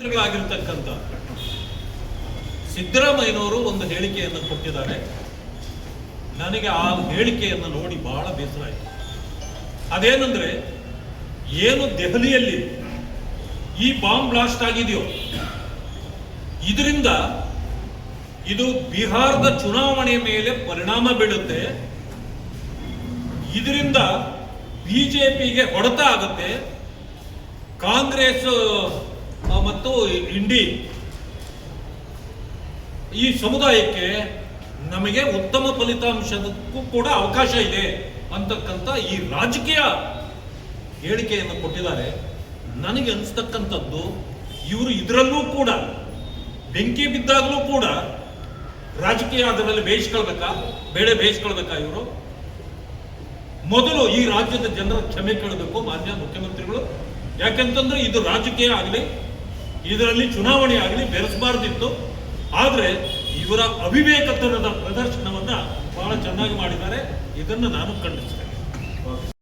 ಮುಖ್ಯಮಂತ್ರಿಗಳಾಗಿರ್ತಕ್ಕಂಥ ಸಿದ್ದರಾಮಯ್ಯನವರು ಒಂದು ಹೇಳಿಕೆಯನ್ನು ಕೊಟ್ಟಿದ್ದಾರೆ. ನನಗೆ ಆ ಹೇಳಿಕೆಯನ್ನು ನೋಡಿ ಬಹಳ ಬೇಸರ ಆಯಿತು. ಅದೇನೆಂದ್ರೆ, ಏನು ದೆಹಲಿಯಲ್ಲಿ ಈ ಬಾಂಬ್ ಬ್ಲಾಸ್ಟ್ ಆಗಿದೆಯೋ ಇದರಿಂದ ಇದು ಬಿಹಾರದ ಚುನಾವಣೆಯ ಮೇಲೆ ಪರಿಣಾಮ ಬೀಳುತ್ತೆ, ಇದರಿಂದ ಬಿಜೆಪಿಗೆ ಹೊಡೆತ ಆಗುತ್ತೆ, ಕಾಂಗ್ರೆಸ್ ಮತ್ತು ಇಂಡಿ ಈ ಸಮುದಾಯಕ್ಕೆ ನಮಗೆ ಉತ್ತಮ ಫಲಿತಾಂಶಕ್ಕೂ ಕೂಡ ಅವಕಾಶ ಇದೆ ಅಂತಕ್ಕಂಥ ಈ ರಾಜಕೀಯ ಹೇಳಿಕೆಯನ್ನು ಕೊಟ್ಟಿದ್ದಾರೆ. ನನಗೆ ಅನಿಸ್ತಕ್ಕಂಥದ್ದು, ಇವರು ಇದರಲ್ಲೂ ಕೂಡ ಬೆಂಕಿ ಬಿದ್ದಾಗಲೂ ಕೂಡ ರಾಜಕೀಯ ಅದರಲ್ಲಿ ಬೇಯಿಸ್ಕೊಳ್ಬೇಕಾ, ಬೇಳೆ ಬೇಯಿಸ್ಕೊಳ್ಬೇಕಾ? ಇವರು ಮೊದಲು ಈ ರಾಜ್ಯದ ಜನರ ಕ್ಷಮೆ ಕೇಳಬೇಕು ಮಾನ್ಯ ಮುಖ್ಯಮಂತ್ರಿಗಳು. ಯಾಕೆಂತಂದ್ರೆ ಇದು ರಾಜಕೀಯ ಆಗಲಿ, ಇದರಲ್ಲಿ ಚುನಾವಣೆ ಆಗಲಿ ಬೆರೆಸಬಾರ್ದಿತ್ತು. ಆದರೆ ಇವರ ಅವಿವೇಕತನದ ಪ್ರದರ್ಶನವನ್ನ ಬಹಳ ಚೆನ್ನಾಗಿ ಮಾಡಿದ್ದಾರೆ. ಇದನ್ನು ನಾನು ಖಂಡಿಸ್ತೇನೆ.